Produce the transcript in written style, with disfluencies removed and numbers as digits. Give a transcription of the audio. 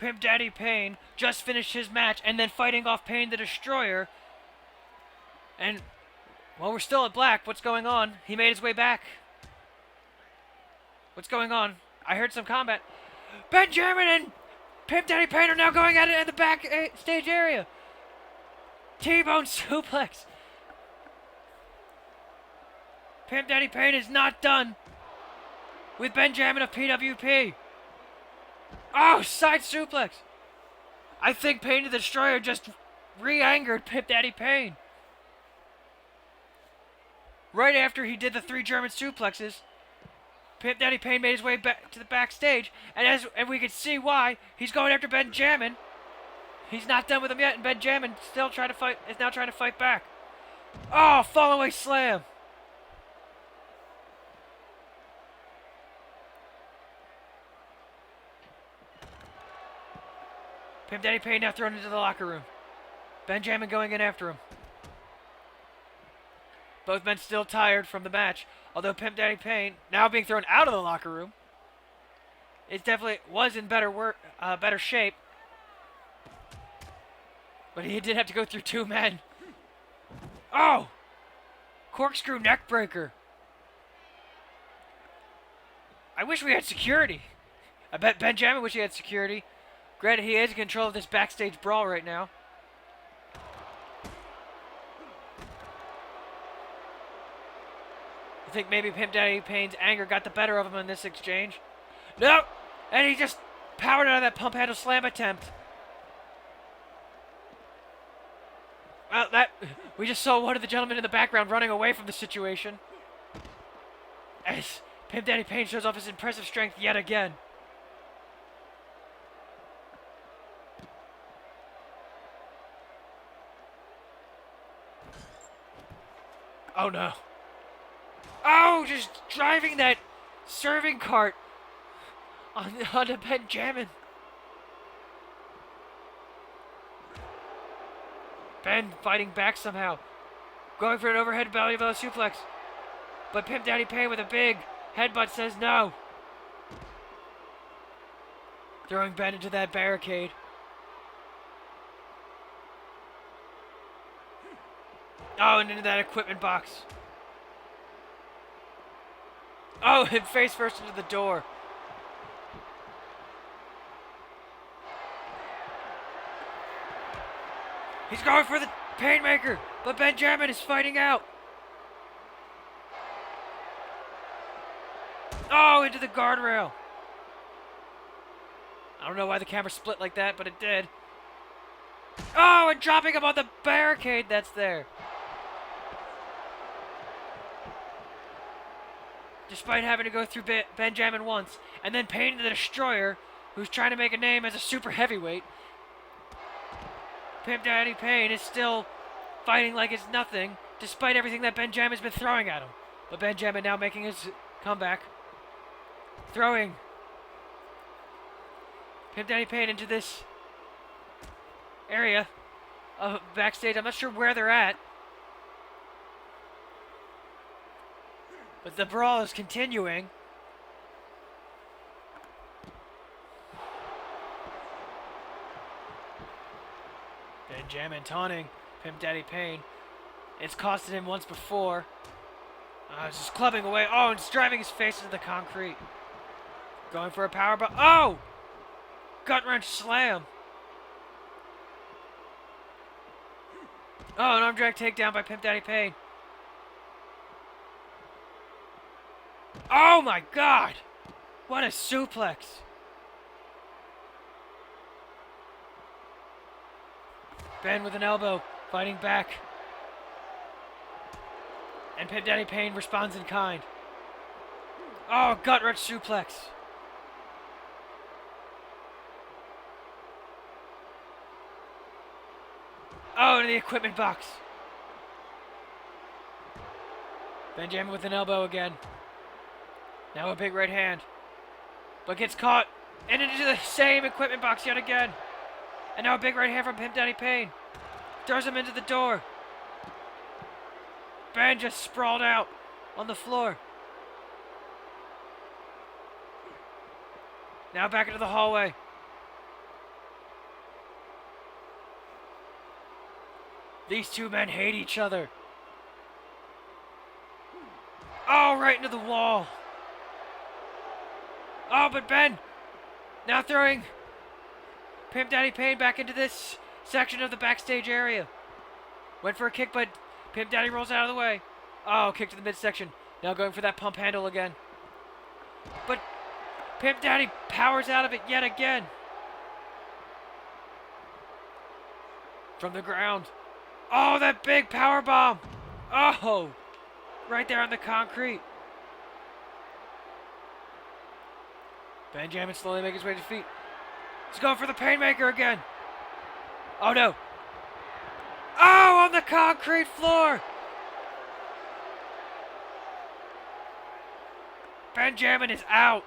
Pimp Daddy Paing just finished his match and then fighting off Pain the Destroyer. And, well, we're still at black. What's going on? He made his way back. What's going on? I heard some combat. Ben Jammin and Pimp Daddy Paing are now going at it in the back stage area. T-bone suplex. Pimp Daddy Paing is not done with Ben Jammin of PWP. Oh, side suplex. I think Pain the Destroyer just re-angered Pimp Daddy Paing. Right after he did the 3 German suplexes, Pimp Daddy Paing made his way back to the backstage, and we can see why. He's going after Ben Jammin. He's not done with him yet, and Ben Jammin is now trying to fight back. Oh, fall away slam. Pimp Daddy Paing now thrown into the locker room. Ben Jammin going in after him. Both men still tired from the match, although Pimp Daddy Paing, now being thrown out of the locker room, it definitely was in better shape. But he did have to go through 2 men. Oh! Corkscrew neck breaker. I wish we had security. I bet Ben Jammin wish he had security. Granted, he is in control of this backstage brawl right now. I think maybe Pimp Daddy Paing's anger got the better of him in this exchange. No! And he just powered out of that pump handle slam attempt. Well, we just saw one of the gentlemen in the background running away from the situation. As Pimp Daddy Paing shows off his impressive strength yet again. Oh no. Oh, just driving that serving cart onto Ben Jammin. Ben fighting back somehow. Going for an overhead belly blow suplex. But Pimp Daddy Paing with a big headbutt says no. Throwing Ben into that barricade. Oh, and into that equipment box. Oh, and face first into the door. He's going for the Painmaker, but Ben Jammin is fighting out. Oh, into the guardrail. I don't know why the camera split like that, but it did. Oh, and dropping him on the barricade that's there. Despite having to go through Ben Jammin once, and then Pain the Destroyer, who's trying to make a name as a super heavyweight, Pimp Daddy Paing is still fighting like it's nothing, despite everything that Ben Jammin's been throwing at him. But Ben Jammin now making his comeback. Throwing Pimp Daddy Paing into this area of backstage. I'm not sure where they're at. But the brawl is continuing. Ben Jammin taunting Pimp Daddy Paing. It's costed him once before. It's just clubbing away. Oh, and it's driving his face into the concrete. Going for a power bomb. Oh! Gut wrench slam. Oh, an arm drag takedown by Pimp Daddy Paing. Oh my god! What a suplex! Ben with an elbow, fighting back. And Pimp Daddy Paing responds in kind. Oh, gut wrench suplex. Oh, into the equipment box. Ben Jammin with an elbow again. Now a big right hand. But gets caught. And into the same equipment box yet again. And now a big right hand from Pimp Daddy Paing. Throws him into the door. Ben just sprawled out on the floor. Now back into the hallway. These two men hate each other. Oh, right into the wall. Oh, but Ben now throwing Pimp Daddy Paing back into this section of the backstage area. Went for a kick, but Pimp Daddy rolls out of the way. Oh, kick to the midsection. Now going for that pump handle again. But Pimp Daddy powers out of it yet again. From the ground. Oh, that big power bomb. Oh, right there on the concrete. Ben Jammin slowly making his way to feet. He's going for the Painmaker again. Oh no. Oh, on the concrete floor. Ben Jammin is out.